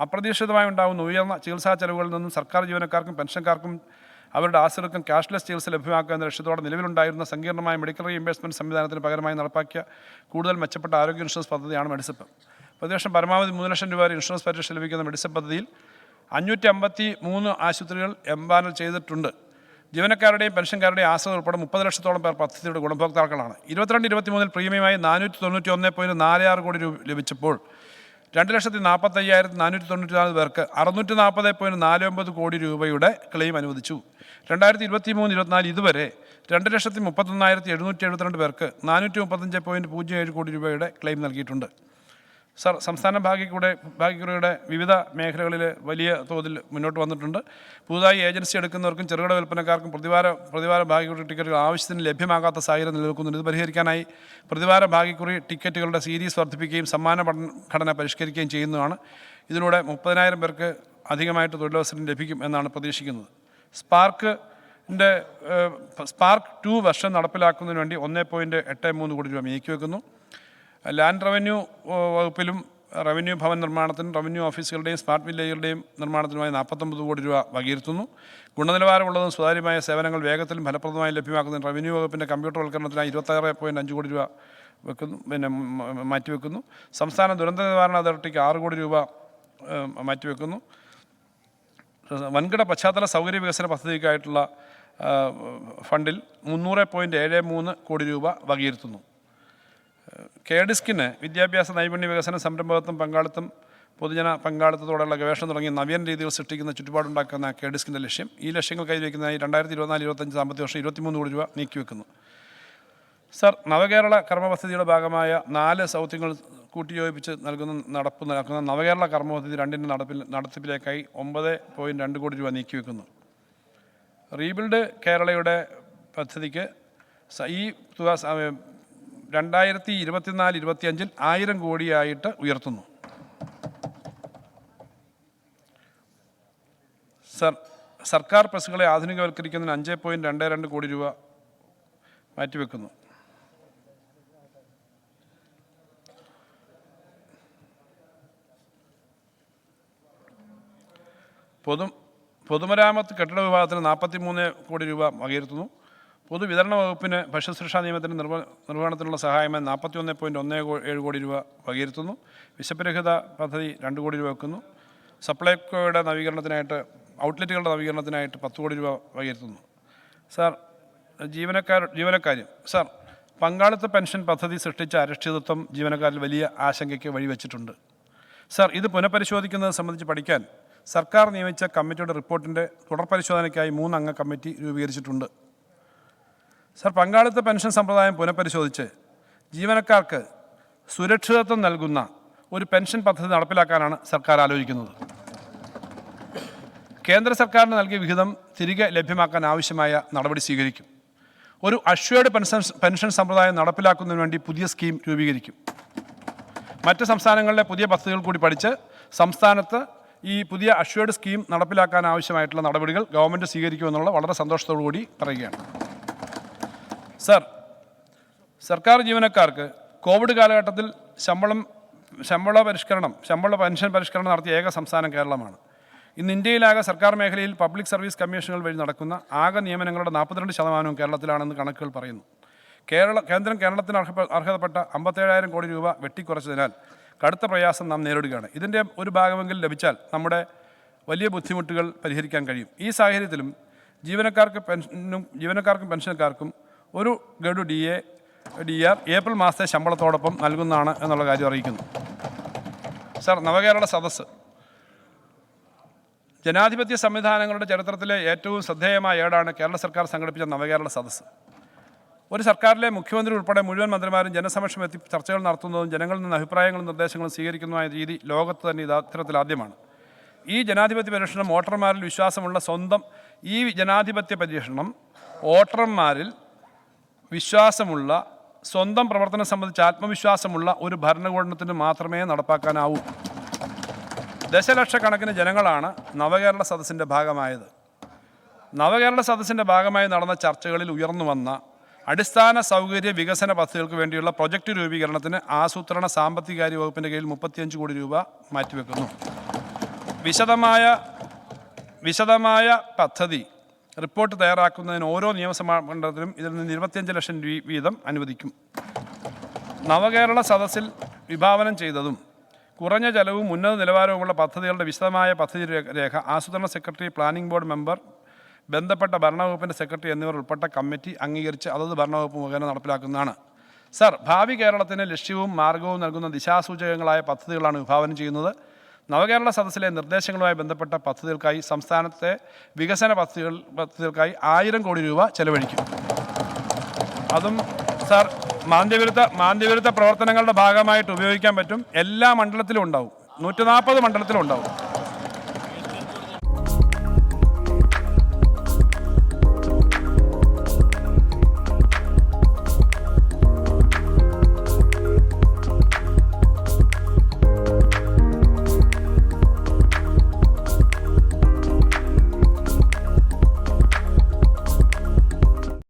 അപ്രതീക്ഷിതമായി ഉണ്ടാകുന്ന ഉയർന്ന ചികിത്സാ ചെലവുകളിൽ നിന്നും സർക്കാർ ജീവനക്കാർക്കും പെൻഷൻകാർക്കും അവരുടെ ആശ്രിതർക്കും ക്യാഷ്ലെസ് ചികിത്സ ലഭ്യമാക്കുക എന്ന ലക്ഷ്യത്തോടെ നിലവിലുണ്ടായിരുന്ന സങ്കീർണമായ മെഡിക്കൽ റീഇംബേഴ്സ്മെൻറ്റ് സംവിധാനത്തിന് പകരമായി നടപ്പാക്കിയ കൂടുതൽ മെച്ചപ്പെട്ട ആരോഗ്യ ഇൻഷുറൻസ് പദ്ധതിയാണ് മെഡിസെപ്പ്. പ്രതിവർഷം പരമാവധി 3 ലക്ഷം രൂപ വരെ ഇൻഷുറൻസ് പരിരക്ഷ ലഭിക്കുന്ന മെഡിസെപ്പ് പദ്ധതിയിൽ 553 ആശുപത്രികൾ എംപാനൽ ചെയ്തിട്ടുണ്ട്. ജീവനക്കാരുടെയും പെൻഷൻകാരുടെയും ആശ്രിതർ ഉൾപ്പെടെ 30 ലക്ഷത്തോളം പേർ പദ്ധതിയുടെ ഗുണഭോക്താക്കളാണ്. 22-23 പ്രീമിയമായി 491.46 കോടി രൂപ ലഭിച്ചപ്പോൾ 2,45,494 പേർക്ക് 640.49 കോടി രൂപയുടെ ക്ലെയിം അനുവദിച്ചു. 2023-24 ഇതുവരെ 2,31,772 പേർക്ക് 435.07 കോടി രൂപയുടെ ക്ലെയിം നൽകിയിട്ടുണ്ട്. സർ, സംസ്ഥാന ഭാഗ്യക്കുറിയുടെ വിവിധ മേഖലകളിൽ വലിയ തോതിൽ മുന്നോട്ട് വന്നിട്ടുണ്ട്. പുതുതായി ഏജൻസി എടുക്കുന്നവർക്കും ചെറുകിട വിൽപ്പനക്കാർക്കും പ്രതിവാര ഭാഗ്യക്കുറി ടിക്കറ്റുകൾ ആവശ്യത്തിന് ലഭ്യമാകാത്ത സാഹചര്യം നിലനിൽക്കുന്നുണ്ട്. ഇത് പരിഹരിക്കാനായി പ്രതിവാര ഭാഗ്യക്കുറി ടിക്കറ്റുകളുടെ സീരീസ് വർദ്ധിപ്പിക്കുകയും സമ്മാന ഘടന പരിഷ്കരിക്കുകയും ചെയ്യുന്നതാണ്. ഇതിലൂടെ 30,000 പേർക്ക് അധികമായിട്ട് തൊഴിലവസരം ലഭിക്കും എന്നാണ് പ്രതീക്ഷിക്കുന്നത്. സ്പാർക്ക് 2 വർഷം നടപ്പിലാക്കുന്നതിന് വേണ്ടി 1.83 കോടി രൂപ നീക്കിവെക്കുന്നു. ലാൻഡ് റവന്യൂ വകുപ്പിലും റവന്യൂ ഭവൻ നിർമ്മാണത്തിനും റവന്യൂ ഓഫീസുകളുടെയും സ്മാർട്ട് വില്ലേജുകളുടെയും നിർമ്മാണത്തിനുമായി 49 കോടി രൂപ വകയിരുത്തുന്നു. ഗുണനിലവാരമുള്ളതും സുതാര്യമായ സേവനങ്ങൾ വേഗത്തിലും ഫലപ്രദമായി ലഭ്യമാക്കുന്നതിന് റവന്യൂ വകുപ്പിൻ്റെ കമ്പ്യൂട്ടർവൽക്കരണത്തിനായി 26.5 കോടി രൂപ മാറ്റിവെക്കുന്നു. സംസ്ഥാന ദുരന്ത നിവാരണ അതോറിറ്റിക്ക് 6 കോടി രൂപ മാറ്റിവെക്കുന്നു. വൻകിട പശ്ചാത്തല സൗകര്യ വികസന പദ്ധതിക്കായിട്ടുള്ള ഫണ്ടിൽ 300.73 കോടി രൂപ വകയിരുത്തുന്നു. KDISCിന് വിദ്യാഭ്യാസ നൈപുണ്യ വികസന സംരംഭകത്വം പങ്കാളിത്തം പൊതുജന പങ്കാളിത്തത്തോടെയുള്ള ഗവേഷണം തുടങ്ങിയ നവീന രീതികൾ സൃഷ്ടിക്കുന്ന ചുറ്റുപാടുണ്ടാക്കുന്ന KDISCിൻ്റെ ലക്ഷ്യം. ഈ ലക്ഷ്യങ്ങൾ കൈവരിക്കുന്നതിനായി 2024-25 സാമ്പത്തിക വർഷം 23 കോടി രൂപ നീക്കിവെക്കുന്നു. സർ, നവകേരള കർമ്മ പദ്ധതിയുടെ ഭാഗമായ 4 സൗത്യങ്ങൾ കൂട്ടിയോജിപ്പിച്ച് നടക്കുന്ന നവകേരള കർമ്മ പദ്ധതി 2ൻ്റെ നടത്തിപ്പിലേക്കായി 9.2 കോടി രൂപ നീക്കിവെക്കുന്നു. റീബിൽഡ് കേരളയുടെ പദ്ധതിക്ക് ഈ തുക 2024-25 1000 കോടിയായിട്ട് ഉയർത്തുന്നു. സർക്കാർ ബസ്സുകളെ ആധുനികവൽക്കരിക്കുന്നതിന് 5.22 കോടി രൂപ മാറ്റിവെക്കുന്നു. പൊതുമരാമത്ത് കെട്ടിട വിഭാഗത്തിന് 43 കോടി രൂപ വകയിരുത്തുന്നു. പൊതുവിതരണ വകുപ്പിന് ഭക്ഷ്യസുരക്ഷാ നിയമത്തിൻ്റെ നിർവഹണത്തിനുള്ള സഹായമായി 41.17 കോടി രൂപ വകയിരുത്തുന്നു. വിശപ്പരഹിത പദ്ധതി 2 കോടി രൂപ വെക്കുന്നു. സപ്ലൈകോയുടെ നവീകരണത്തിനായിട്ട് ഔട്ട്ലെറ്റുകളുടെ നവീകരണത്തിനായിട്ട് 10 കോടി രൂപ വകയിരുത്തുന്നു. സർ, ജീവനക്കാരും സർ, പങ്കാളിത്ത പെൻഷൻ പദ്ധതി സൃഷ്ടിച്ച അരക്ഷിതത്വം ജീവനക്കാരിൽ വലിയ ആശങ്കയ്ക്ക് വഴിവെച്ചിട്ടുണ്ട്. സർ, ഇത് പുനഃപരിശോധിക്കുന്നത് സംബന്ധിച്ച് പഠിക്കാൻ സർക്കാർ നിയമിച്ച കമ്മിറ്റിയുടെ റിപ്പോർട്ടിൻ്റെ തുടർ പരിശോധനയ്ക്കായി 3 അംഗ കമ്മിറ്റി രൂപീകരിച്ചിട്ടുണ്ട്. സർ, പങ്കാളിത്ത പെൻഷൻ സമ്പ്രദായം പുനഃപരിശോധിച്ച് ജീവനക്കാർക്ക് സുരക്ഷിതത്വം നൽകുന്ന ഒരു പെൻഷൻ പദ്ധതി നടപ്പിലാക്കാനാണ് സർക്കാർ ആലോചിക്കുന്നത്. കേന്ദ്ര സർക്കാരിന് നൽകിയ വിഹിതം തിരികെ ലഭ്യമാക്കാൻ ആവശ്യമായ നടപടി സ്വീകരിക്കും. ഒരു അഷ്വേർഡ് പെൻഷൻ സമ്പ്രദായം നടപ്പിലാക്കുന്നതിന് വേണ്ടി പുതിയ സ്കീം രൂപീകരിക്കും. മറ്റ് സംസ്ഥാനങ്ങളിലെ പുതിയ പദ്ധതികൾ കൂടി പഠിച്ച് സംസ്ഥാനത്ത് ഈ പുതിയ അഷ്വേർഡ് സ്കീം നടപ്പിലാക്കാൻ ആവശ്യമായിട്ടുള്ള നടപടികൾ ഗവൺമെൻറ് സ്വീകരിക്കുമെന്നുള്ള വളരെ സന്തോഷത്തോടു കൂടി പറയുകയാണ്. സർ, സർക്കാർ ജീവനക്കാർക്ക് കോവിഡ് കാലഘട്ടത്തിൽ ശമ്പള പെൻഷൻ പരിഷ്കരണം നടത്തിയ ഏക സംസ്ഥാനം കേരളമാണ്. ഇന്ന് ഇന്ത്യയിലാകെ സർക്കാർ മേഖലയിൽ പബ്ലിക് സർവീസ് കമ്മീഷനുകൾ വഴി നടക്കുന്ന ആകെ നിയമനങ്ങളുടെ 42% കേരളത്തിലാണെന്ന് കണക്കുകൾ പറയുന്നു. കേരളത്തിന് അർഹതപ്പെട്ട 57,000 കോടി രൂപ വെട്ടിക്കുറച്ചതിനാൽ കടുത്ത പ്രയാസം നാം നേരിടുകയാണ്. ഇതിൻ്റെ ഒരു ഭാഗമെങ്കിലും ലഭിച്ചാൽ നമ്മുടെ വലിയ ബുദ്ധിമുട്ടുകൾ പരിഹരിക്കാൻ കഴിയും. ഈ സാഹചര്യത്തിലും ജീവനക്കാർക്കും പെൻഷൻകാർക്കും ഒരു ഗഡു DAR ഏപ്രിൽ മാസത്തെ ശമ്പളത്തോടൊപ്പം നൽകുന്നതാണ് എന്നുള്ള കാര്യം അറിയിക്കുന്നു. സർ, നവകേരള സദസ്സ് ജനാധിപത്യ സംവിധാനങ്ങളുടെ ചരിത്രത്തിലെ ഏറ്റവും ശ്രദ്ധേയമായ ഏടാണ് കേരള സർക്കാർ സംഘടിപ്പിച്ച നവകേരള സദസ്സ്. ഒരു സർക്കാരിലെ മുഖ്യമന്ത്രി ഉൾപ്പെടെ മുഴുവൻ മന്ത്രിമാരും ജനസമക്ഷം എത്തി ചർച്ചകൾ നടത്തുന്നതും ജനങ്ങളിൽ നിന്ന് അഭിപ്രായങ്ങളും നിർദ്ദേശങ്ങളും സ്വീകരിക്കുന്നതുമായ രീതി ലോകത്ത് തന്നെ ഇത്തരത്തിൽ ആദ്യമാണ്. ഈ ജനാധിപത്യ പരീക്ഷണം വോട്ടർമാരിൽ വിശ്വാസമുള്ള സ്വന്തം പ്രവർത്തനം സംബന്ധിച്ച് ആത്മവിശ്വാസമുള്ള ഒരു ഭരണകൂടത്തിന് മാത്രമേ നടപ്പാക്കാനാവൂ. ദശലക്ഷക്കണക്കിന് ജനങ്ങളാണ് നവകേരള സദസ്സിൻ്റെ ഭാഗമായത്. നവകേരള സദസ്സിൻ്റെ ഭാഗമായി നടന്ന ചർച്ചകളിൽ ഉയർന്നു വന്ന അടിസ്ഥാന സൗകര്യ വികസന പദ്ധതികൾക്ക് വേണ്ടിയുള്ള പ്രൊജക്റ്റ് രൂപീകരണത്തിന് ആസൂത്രണ സാമ്പത്തികാര്യ വകുപ്പിൻ്റെ കീഴിൽ 35 കോടി രൂപ മാറ്റിവെക്കുന്നു. വിശദമായ പദ്ധതി റിപ്പോർട്ട് തയ്യാറാക്കുന്നതിന് ഓരോ നിയമസഭാ മണ്ഡലത്തിലും ഇതിൽ നിന്ന് 25 ലക്ഷം വീതം അനുവദിക്കും. നവകേരള സദസ്സിൽ വിഭാവനം ചെയ്തതും കുറഞ്ഞ ചെലവും ഉന്നത നിലവാരവുമുള്ള പദ്ധതികളുടെ വിശദമായ പദ്ധതി രേഖ ആസൂത്രണ സെക്രട്ടറി, പ്ലാനിംഗ് ബോർഡ് മെമ്പർ, ബന്ധപ്പെട്ട ഭരണവകുപ്പിൻ്റെ സെക്രട്ടറി എന്നിവർ ഉൾപ്പെട്ട കമ്മിറ്റി അംഗീകരിച്ച് അതത് ഭരണവകുപ്പ് മുഖേന നടപ്പിലാക്കുന്നതാണ്. സർ, ഭാവി കേരളത്തിന് ലക്ഷ്യവും മാർഗവും നൽകുന്ന ദിശാസൂചകങ്ങളായ പദ്ധതികളാണ് വിഭാവനം ചെയ്യുന്നത്. നവകേരള സദസ്സിലെ നിർദ്ദേശങ്ങളുമായി ബന്ധപ്പെട്ട പദ്ധതികൾക്കായി സംസ്ഥാനത്തെ വികസന പദ്ധതികൾക്കായി 1000 കോടി രൂപ ചെലവഴിക്കും. അതും സർ മാന്ദ്യവിരുദ്ധ പ്രവർത്തനങ്ങളുടെ ഭാഗമായിട്ട് ഉപയോഗിക്കാൻ പറ്റും. എല്ലാ മണ്ഡലത്തിലും ഉണ്ടാവും, 140 മണ്ഡലത്തിലും ഉണ്ടാവും.